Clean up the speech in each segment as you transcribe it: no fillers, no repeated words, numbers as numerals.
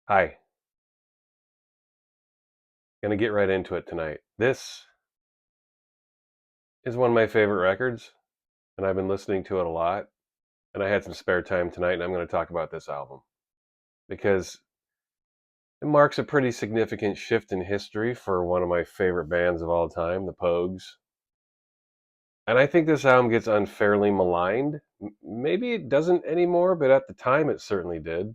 Hi, gonna get right into it tonight. This is one of my favorite records, and I've been listening to it a lot. And I had some spare time tonight, and I'm going to talk about this album because it marks a pretty significant shift in history for one of my favorite bands of all time, the Pogues. And I think this album gets unfairly maligned. Maybe it doesn't anymore, but at the time it certainly did.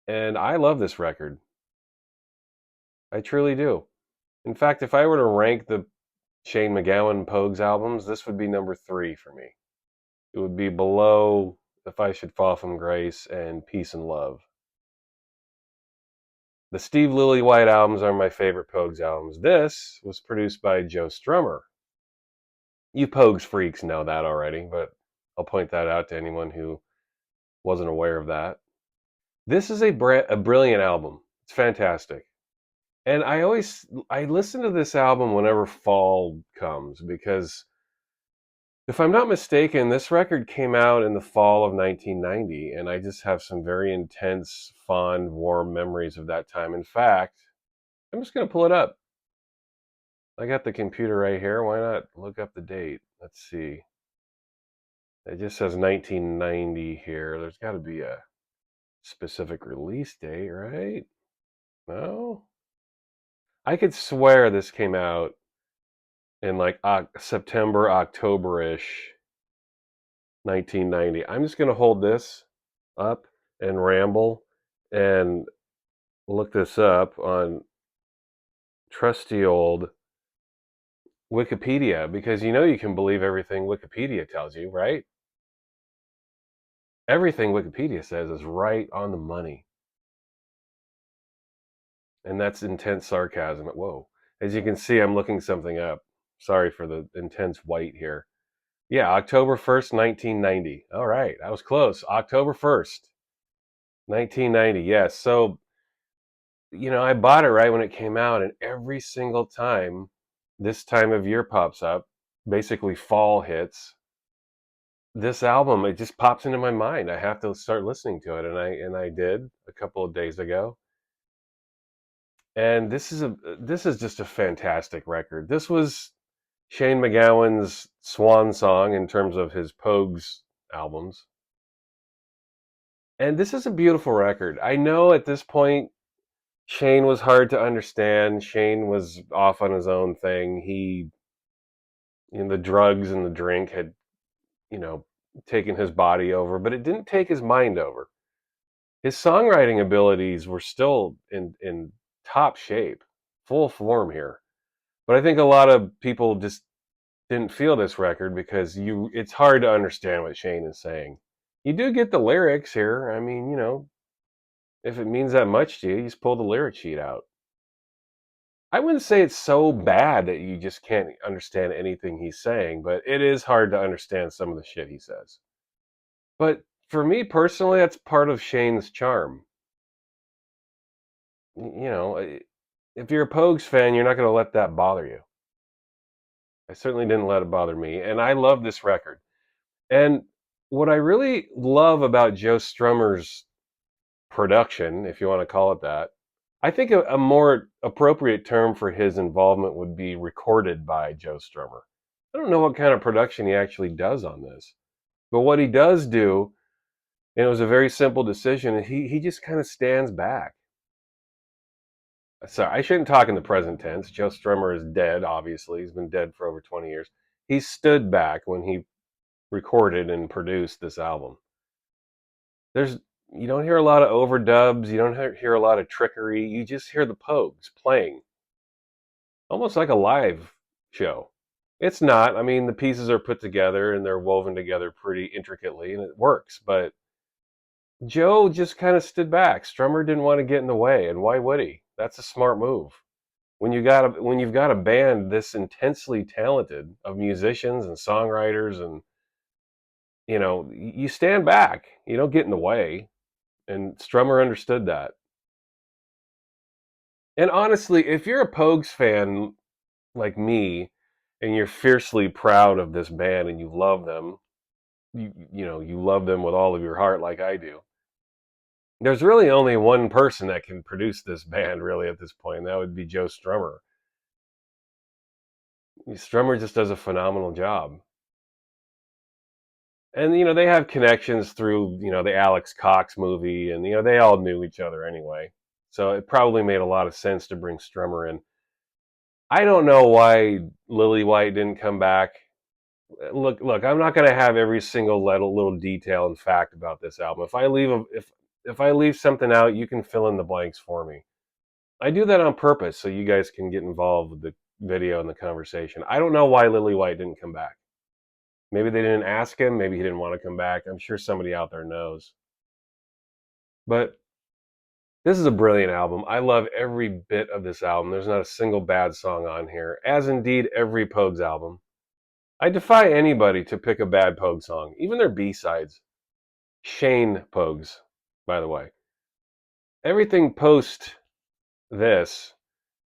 And I love this record. I truly do. In fact, if I were to rank the Shane MacGowan Pogues albums, this would be number 3 for me. It would be below If I Should Fall from Grace and Peace and Love. The Steve Lillywhite albums are my favorite Pogues albums. This was produced by Joe Strummer. You Pogues freaks know that already, but I'll point that out to anyone who wasn't aware of that. This is a brilliant album. It's fantastic. And I listen to this album whenever fall comes because if I'm not mistaken, this record came out in the fall of 1990, and I just have some very intense, fond, warm memories of that time. In fact, I'm just going to pull it up. I got the computer right here. Why not look up the date? Let's see. It just says 1990 here. There's got to be a specific release date, right? No? I could swear this came out in like September, October-ish, 1990. I'm just going to hold this up and ramble and look this up on trusty old Wikipedia because you know you can believe everything Wikipedia tells you, right? Everything Wikipedia says is right on the money. And that's intense sarcasm. Whoa. As you can see, I'm looking something up. Sorry for the intense white here. Yeah, October 1st, 1990. All right, I was close. October 1st, 1990. Yes. So I bought it right when it came out, and every single time this time of year pops up, basically fall hits, this album it just pops into my mind. I have to start listening to it, and I did a couple of days ago. And this is just a fantastic record. This was Shane MacGowan's swan song in terms of his Pogues albums. And this is a beautiful record. I know at this point Shane was hard to understand. Shane was off on his own thing. The drugs and the drink had, you know, taken his body over, but it didn't take his mind over. His songwriting abilities were still in top shape, full form here. But I think a lot of people just didn't feel this record because it's hard to understand what Shane is saying. You do get the lyrics here. I mean, if it means that much to you, just pull the lyric sheet out. I wouldn't say it's so bad that you just can't understand anything he's saying, but it is hard to understand some of the shit he says. But for me personally, that's part of Shane's charm. If you're a Pogues fan, you're not going to let that bother you. I certainly didn't let it bother me, and I love this record. And what I really love about Joe Strummer's production, if you want to call it that, I think a more appropriate term for his involvement would be recorded by Joe Strummer. I don't know what kind of production he actually does on this, but what he does do, and it was a very simple decision, he just kind of stands back. So I shouldn't talk in the present tense. Joe Strummer is dead, obviously. He's been dead for over 20 years. He stood back when he recorded and produced this album. There's you don't hear a lot of overdubs, you don't hear a lot of trickery. You just hear the Pogues playing, almost like a live show. It's not. I mean, the pieces are put together and they're woven together pretty intricately, and it works. But Joe just kind of stood back. Strummer didn't want to get in the way, and why would he? That's a smart move. When you've got a band this intensely talented of musicians and songwriters, and you stand back. You don't get in the way. And Strummer understood that. And honestly, if you're a Pogues fan like me, and you're fiercely proud of this band and you love them, you love them with all of your heart like I do. There's really only one person that can produce this band, really, at this point, and that would be Joe Strummer. Strummer just does a phenomenal job. And, they have connections through, the Alex Cox movie, and, they all knew each other anyway. So it probably made a lot of sense to bring Strummer in. I don't know why Lily White didn't come back. Look, I'm not going to have every single little detail and fact about this album. If I leave something out, you can fill in the blanks for me. I do that on purpose so you guys can get involved with the video and the conversation. I don't know why Lily White didn't come back. Maybe they didn't ask him. Maybe he didn't want to come back. I'm sure somebody out there knows. But this is a brilliant album. I love every bit of this album. There's not a single bad song on here, as indeed every Pogues album. I defy anybody to pick a bad Pogues song, even their B-sides. Shane Pogues, by the way. Everything post this,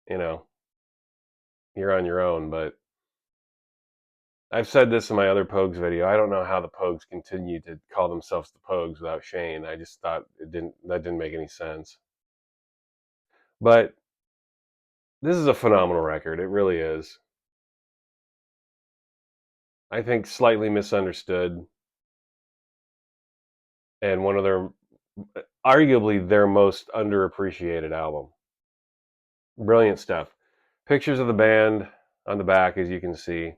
you know, you're on your own, but I've said this in my other Pogues video. I don't know how the Pogues continue to call themselves the Pogues without Shane. I just thought that didn't make any sense. But this is a phenomenal record. It really is. I think slightly misunderstood, and one of arguably their most underappreciated album. Brilliant stuff. Pictures of the band on the back, as you can see.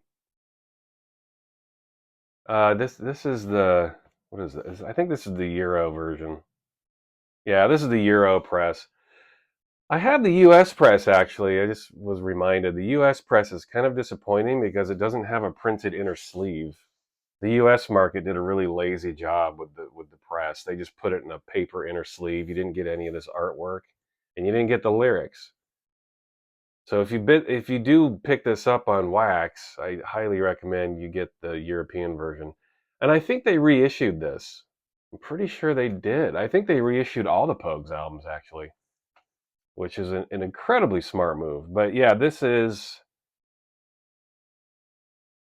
This is the, what is this? I think this is the Euro version. Yeah, this is the Euro press. I have the US press, actually. I just was reminded. The US press is kind of disappointing because it doesn't have a printed inner sleeve. The US market did a really lazy job with the press. They just put it in a paper inner sleeve. You didn't get any of this artwork, and you didn't get the lyrics. So if you do pick this up on wax, I highly recommend you get the European version. And I think they reissued this. I'm pretty sure they did. I think they reissued all the Pogues albums, actually, which is an incredibly smart move. But yeah, this is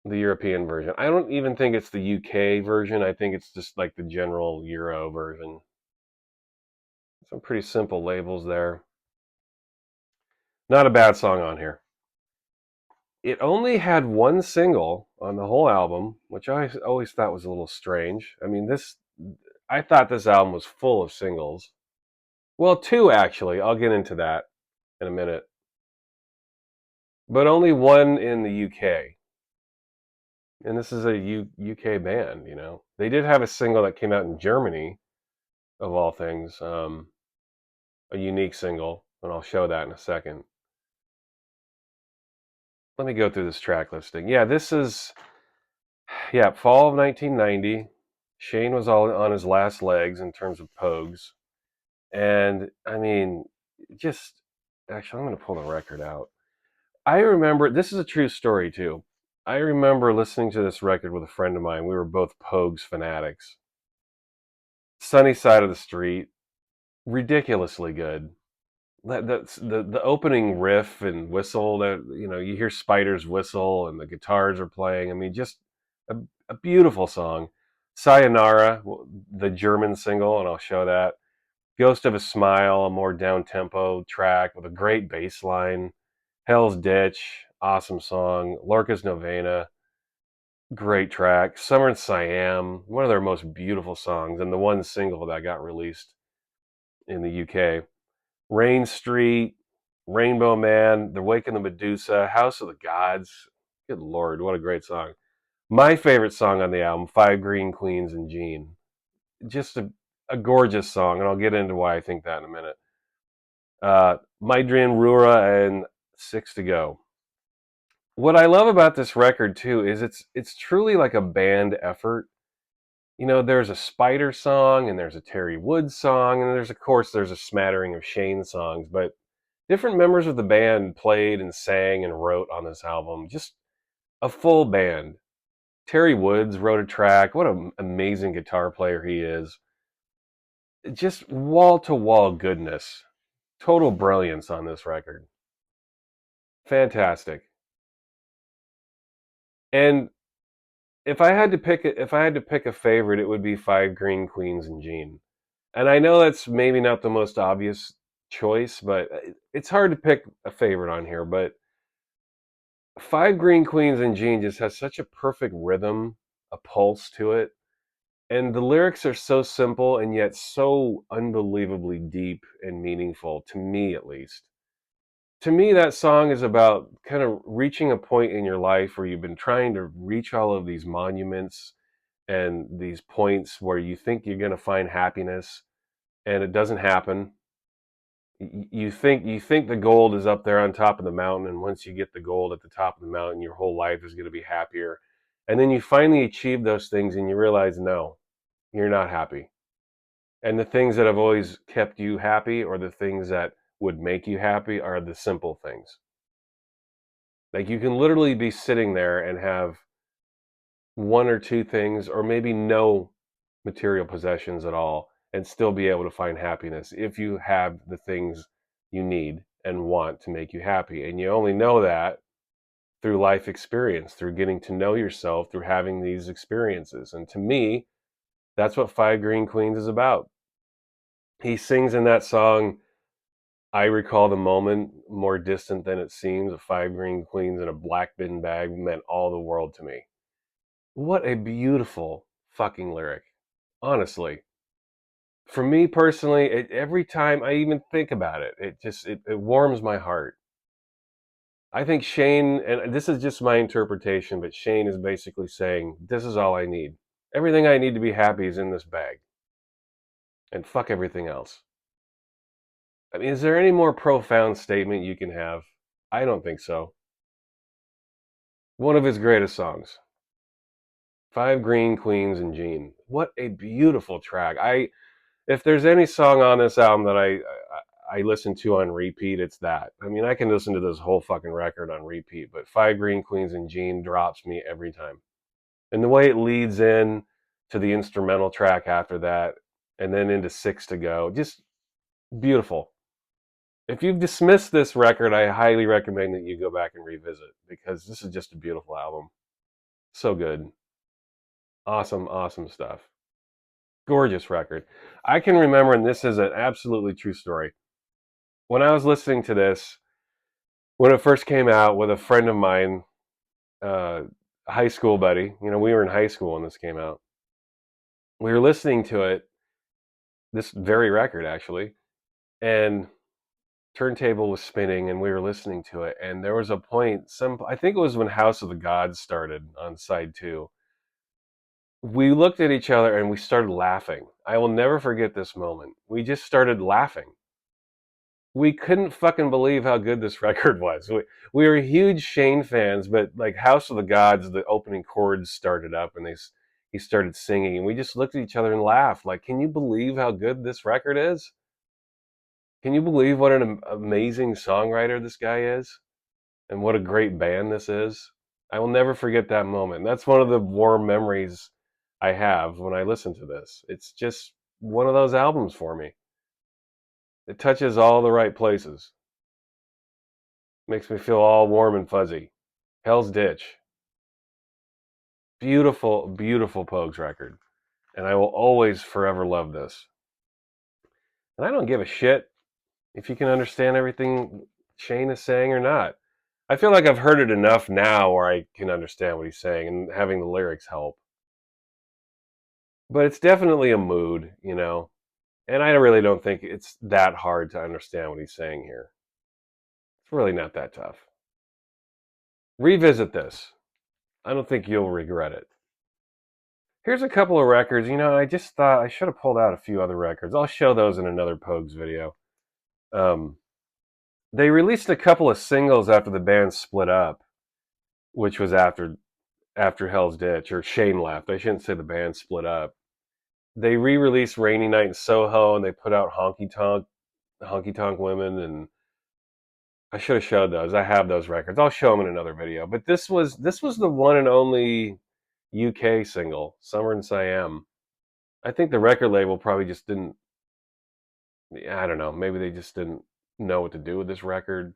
the European version. I don't even think it's the UK version. I think it's just like the general Euro version. Some pretty simple labels there. Not a bad song on here. It only had one single on the whole album, which I always thought was a little strange. I mean, I thought this album was full of singles. Well, two actually. I'll get into that in a minute. But only one in the UK. And this is a UK band, They did have a single that came out in Germany, of all things, a unique single, and I'll show that in a second. Let me go through this track listing. Yeah, this is, fall of 1990. Shane was all on his last legs in terms of Pogues. And, I mean, just, actually, I'm going to pull the record out. I remember, this is a true story, too. I remember listening to this record with a friend of mine. We were both Pogues fanatics. Sunny Side of the Street, ridiculously good. That's the opening riff and whistle that you hear Spider's whistle and the guitars are playing. I mean, just a beautiful song. Sayonara, the German single, and I'll show that. Ghost of a Smile, a more down tempo track with a great bass line. Hell's Ditch, awesome song. Lorca's Novena, great track. Summer in Siam, one of their most beautiful songs, and the one single that got released in the UK. Rain Street, Rainbow Man, The Wake of the Medusa, House of the Gods. Good Lord, what a great song. My favorite song on the album, Five Green Queens and Jean. Just a gorgeous song, and I'll get into why I think that in a minute. Maidrin Rura and Six to Go. What I love about this record, too, is it's truly like a band effort. There's a Spider song, and there's a Terry Woods song, and of course, there's a smattering of Shane songs, but different members of the band played and sang and wrote on this album. Just a full band. Terry Woods wrote a track. What an amazing guitar player he is. Just wall-to-wall goodness. Total brilliance on this record. Fantastic. And if I had to pick a favorite, it would be Five Green Queens and Jean. And I know that's maybe not the most obvious choice, but it's hard to pick a favorite on here. But Five Green Queens and Jean just has such a perfect rhythm, a pulse to it. And the lyrics are so simple and yet so unbelievably deep and meaningful, to me at least. To me, that song is about kind of reaching a point in your life where you've been trying to reach all of these monuments and these points where you think you're going to find happiness and it doesn't happen. You think the gold is up there on top of the mountain, and once you get the gold at the top of the mountain, your whole life is going to be happier. And then you finally achieve those things and you realize, no, you're not happy. And the things that have always kept you happy, or the things that would make you happy, are the simple things. Like, you can literally be sitting there and have one or two things, or maybe no material possessions at all, and still be able to find happiness if you have the things you need and want to make you happy. And you only know that through life experience, through getting to know yourself, through having these experiences. And to me, that's what Five Green Queens is about. He sings in that song, I recall the moment more distant than it seems. Of five green queens in a black bin bag meant all the world to me. What a beautiful fucking lyric. Honestly. For me personally, every time I even think about it, it warms my heart. I think Shane, and this is just my interpretation, but Shane is basically saying, this is all I need. Everything I need to be happy is in this bag. And fuck everything else. I mean, is there any more profound statement you can have? I don't think so. One of his greatest songs. Five Green Queens and Jean. What a beautiful track. If there's any song on this album that I listen to on repeat, it's that. I mean, I can listen to this whole fucking record on repeat, but Five Green Queens and Jean drops me every time. And the way it leads in to the instrumental track after that, and then into Six to Go, just beautiful. If you've dismissed this record, I highly recommend that you go back and revisit, because this is just a beautiful album. So good. Awesome, awesome stuff. Gorgeous record. I can remember, and this is an absolutely true story. When I was listening to this, when it first came out, with a friend of mine, uh, high school buddy, we were in high school when this came out. We were listening to it, this very record actually, and turntable was spinning, and we were listening to it. And there was a point, I think it was when House of the Gods started on side two. We looked at each other and we started laughing. I will never forget this moment. We just started laughing. We couldn't fucking believe how good this record was. We were huge Shane fans, but like House of the Gods, the opening chords started up and he started singing, and we just looked at each other and laughed. Like, can you believe how good this record is? Can you believe what an amazing songwriter this guy is? And what a great band this is? I will never forget that moment. That's one of the warm memories I have when I listen to this. It's just one of those albums for me. It touches all the right places. Makes me feel all warm and fuzzy. Hell's Ditch. Beautiful, beautiful Pogues record. And I will always forever love this. And I don't give a shit if you can understand everything Shane is saying or not. I feel like I've heard it enough now where I can understand what he's saying, and having the lyrics help. But it's definitely a mood. And I really don't think it's that hard to understand what he's saying here. It's really not that tough. Revisit this. I don't think you'll regret it. Here's a couple of records. I just thought I should have pulled out a few other records. I'll show those in another Pogues video. Um, they released a couple of singles after the band split up, which was after Hell's Ditch, or Shane left. I shouldn't say the band split up. They re-released Rainy Night in Soho, and they put out Honky Tonk Women, and I should have showed those. I have those records. I'll show them in another video. But this was the one and only UK single, Summer in Siam. I think the record label probably just didn't. I don't know. Maybe they just didn't know what to do with this record.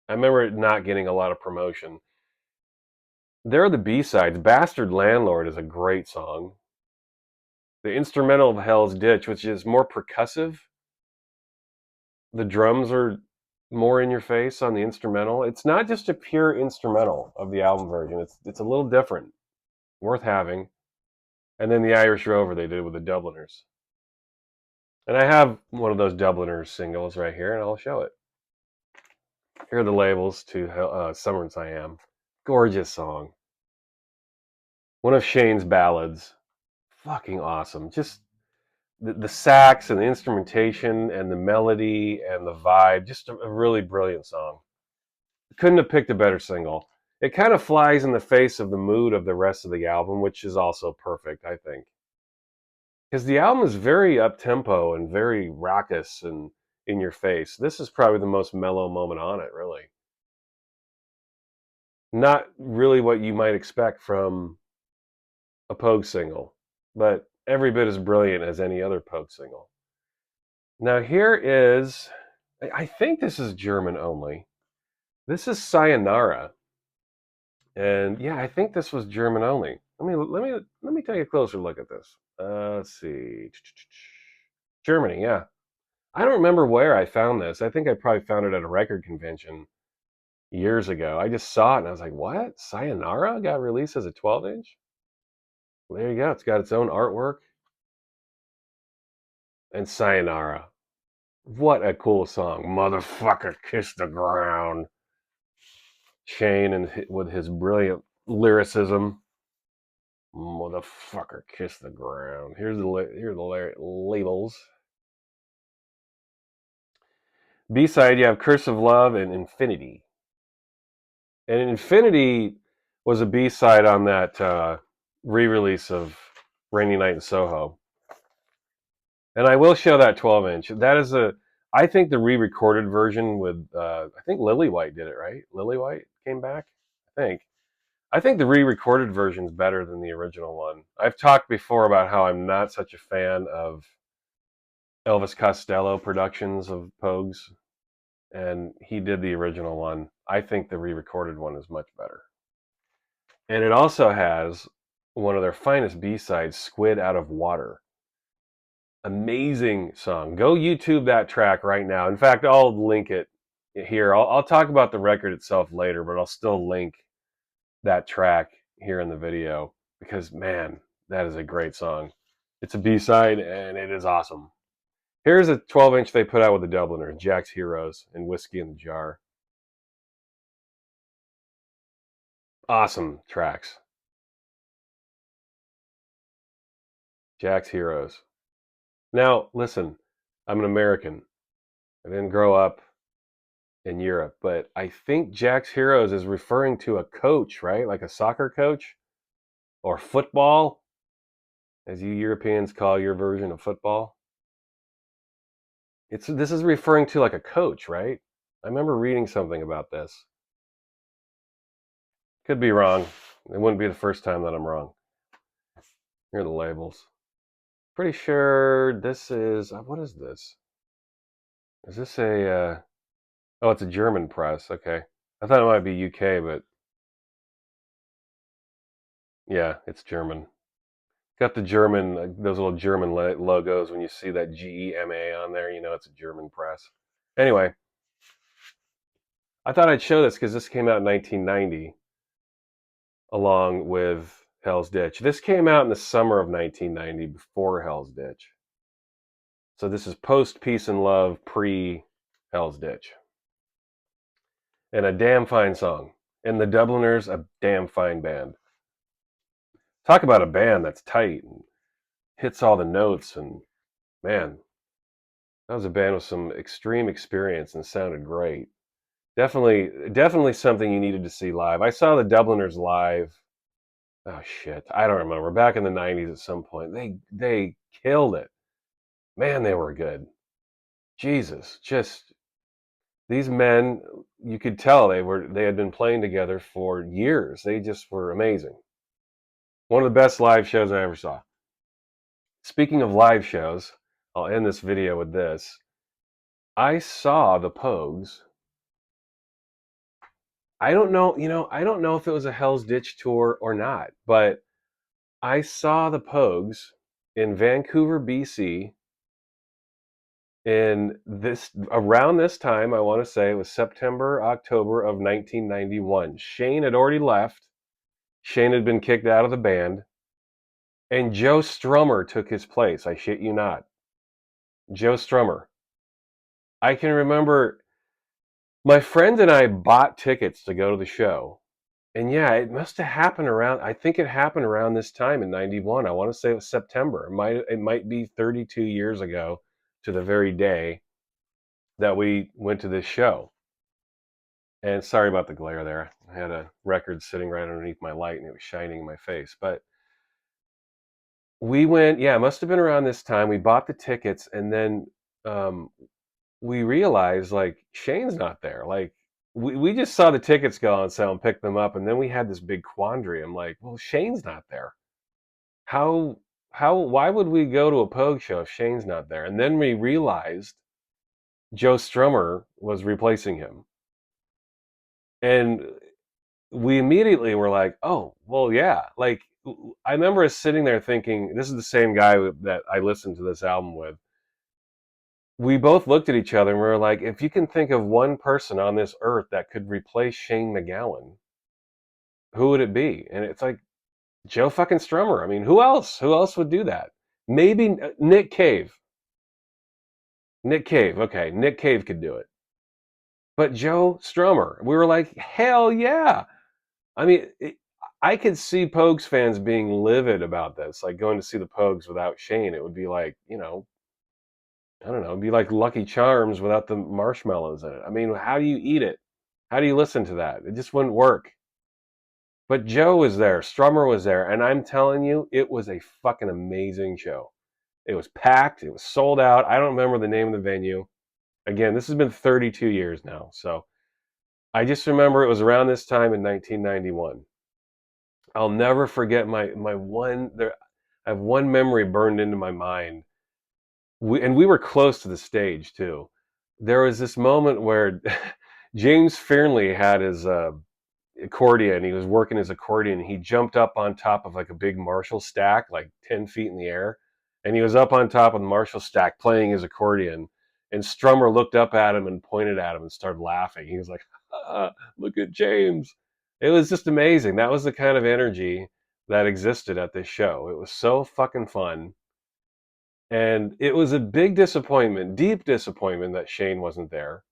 I remember it not getting a lot of promotion. There are the B-sides. Bastard Landlord is a great song. The instrumental of Hell's Ditch, which is more percussive. The drums are more in your face on the instrumental. It's not just a pure instrumental of the album version. It's a little different, worth having. And then the Irish Rover they did with the Dubliners. And I have one of those Dubliners singles right here, and I'll show it. Here are the labels to Summer in Siam. Gorgeous song. One of Shane's ballads. Fucking awesome. Just the sax and the instrumentation and the melody and the vibe. Just a really brilliant song. Couldn't have picked a better single. It kind of flies in the face of the mood of the rest of the album, which is also perfect, I think. Because the album is very up-tempo and very raucous and in your face. This is probably the most mellow moment on it, really. Not really what you might expect from a Pogue single, but every bit as brilliant as any other Pogue single. Now here is, I think this is German only. This is Sayonara. And yeah, I think this was German only. Let me take a closer look at this. Let's see. Germany, yeah. I don't remember where I found this. I think I probably found it at a record convention years ago. I just saw it and I was like, what? Sayonara got released as a 12-inch? Well, there you go. It's got its own artwork. And Sayonara. What a cool song. Motherfucker, kiss the ground. Shane and with his brilliant lyricism. Motherfucker, kiss the ground. Here's the labels. B-side, you have Curse of Love and Infinity. And Infinity was a B-side on that re-release of Rainy Night in Soho. And I will show that 12-inch. That is I think the re-recorded version with, I think Lillywhite did it, right? Lillywhite came back, I think. I think the re-recorded version is better than the original one. I've talked before about how I'm not such a fan of Elvis Costello productions of Pogues, and he did the original one. I think the re-recorded one is much better. And it also has one of their finest B-sides, Squid Out of Water. Amazing song. Go YouTube that track right now. In fact, I'll link it here. I'll talk about the record itself later, but I'll still link that track here in the video because, man, that is a great song. It's a B-side, and it is awesome. Here's a 12-inch they put out with the Dubliners, Jack's Heroes and Whiskey in the Jar. Awesome tracks. Jack's Heroes. Now, listen, I'm an American. I didn't grow up in Europe, but I think Jack's Heroes is referring to a coach, right? Like a soccer coach or football, as you Europeans call your version of football. This is referring to like a coach, right? I remember reading something about this. Could be wrong. It wouldn't be the first time that I'm wrong. Here are the labels. Pretty sure this is, what is this? Is this a, oh, it's a German press. Okay. I thought it might be UK, but yeah, it's German. Got the German, those little German logos. When you see that GEMA on there, you know it's a German press. Anyway, I thought I'd show this because this came out in 1990 along with Hell's Ditch. This came out in the summer of 1990 before Hell's Ditch. So this is post Peace and Love, pre Hell's Ditch. And a damn fine song. And the Dubliners, a damn fine band. Talk about a band that's tight and hits all the notes, and man, that was a band with some extreme experience and sounded great. Definitely something you needed to see live. I saw the Dubliners live. Oh shit, I don't remember. Back in the 90s at some point. They killed it. Man, they were good. Jesus, just these men, you could tell they had been playing together for years. They just were amazing. One of the best live shows I ever saw. Speaking of live shows, I'll end this video with this. I saw the Pogues. I don't know, I don't know if it was a Hell's Ditch tour or not, but I saw the Pogues in Vancouver, BC, in this around this time. I want to say it was September, October of 1991. Shane had already left. Shane had been kicked out of the band, and Joe Strummer took his place. I shit you not. Joe Strummer. I can remember my friend and I bought tickets to go to the show. And yeah, it must have happened around, I think it happened around this time in 91. I want to say it was September. It might be 32 years ago to the very day that we went to this show. And sorry about the glare there. I had a record sitting right underneath my light and it was shining in my face. But we went, yeah, it must have been around this time. We bought the tickets, and then um, we realized, like, Shane's not there. Like, we just saw the tickets go on sale and picked them up, and then we had this big quandary. I'm like, well, Shane's not there. How why would we go to a Pogue show if Shane's not there? And then we realized Joe Strummer was replacing him. And we immediately were like, oh, well, yeah. Like, I remember us sitting there thinking, this is the same guy that I listened to this album with. We both looked at each other and we were like, if you can think of one person on this earth that could replace Shane MacGowan, who would it be? And it's like, Joe fucking Strummer. I mean, who else? Who else would do that? Maybe Nick Cave. Nick Cave. Okay, Nick Cave could do it. But Joe Strummer, we were like, hell yeah. I mean, I could see Pogues fans being livid about this, like going to see the Pogues without Shane. It would be like, I don't know, it'd be like Lucky Charms without the marshmallows in it. I mean, how do you eat it? How do you listen to that? It just wouldn't work. But Joe was there, Strummer was there, and I'm telling you, it was a fucking amazing show. It was packed, it was sold out. I don't remember the name of the venue. Again, this has been 32 years now, so I just remember it was around this time in 1991. I'll never forget my one there. I have one memory burned into my mind. We were close to the stage too. There was this moment where James Fearnley had his accordion. He was working his accordion. He jumped up on top of like a big Marshall stack, like 10 feet in the air, and he was up on top of the Marshall stack playing his accordion. And Strummer looked up at him and pointed at him and started laughing. He was like, "Look at James!" It was just amazing. That was the kind of energy that existed at this show. It was so fucking fun. And it was a big disappointment, deep disappointment that Shane wasn't there.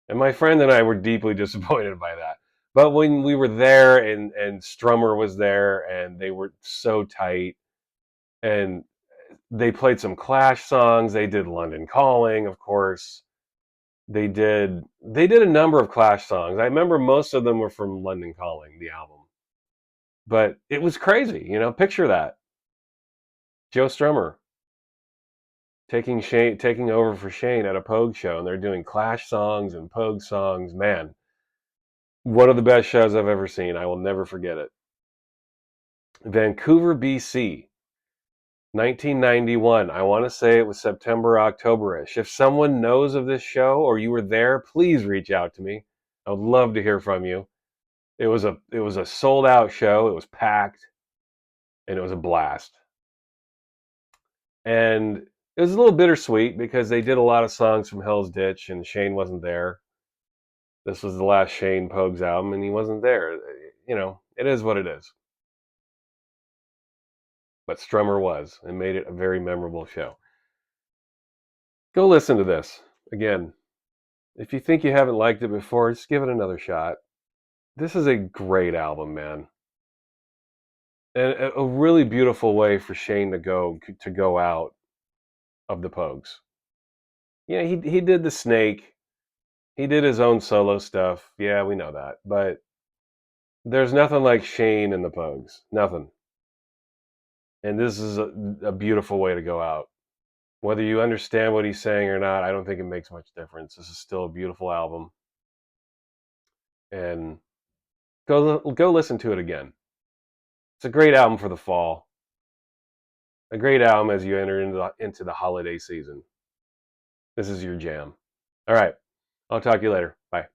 And my friend and I were deeply disappointed by that. But when we were there and Strummer was there and they were so tight and they played some Clash songs, they did London Calling, of course. They did a number of Clash songs. I remember most of them were from London Calling, the album. But it was crazy, picture that. Joe Strummer taking over for Shane at a Pogue show, and they're doing Clash songs and Pogue songs. Man, one of the best shows I've ever seen. I will never forget it. Vancouver, BC, 1991. I want to say it was September, October-ish. If someone knows of this show or you were there, please reach out to me. I would love to hear from you. It was a sold out show. It was packed, and it was a blast. And it was a little bittersweet because they did a lot of songs from Hell's Ditch, and Shane wasn't there. This was the last Shane Pogues album, and he wasn't there. It is what it is. But Strummer was, and made it a very memorable show. Go listen to this again. If you think you haven't liked it before, just give it another shot. This is a great album, man, and a really beautiful way for Shane to go out of the Pogues. Yeah, he did the Snake. He did his own solo stuff. Yeah, we know that, but there's nothing like Shane and the Pogues. Nothing. And this is a beautiful way to go out. Whether you understand what he's saying or not, I don't think it makes much difference. This is still a beautiful album, and go listen to it again. It's a great album for the fall. A great album as you enter into the holiday season. This is your jam. All right. I'll talk to you later. Bye.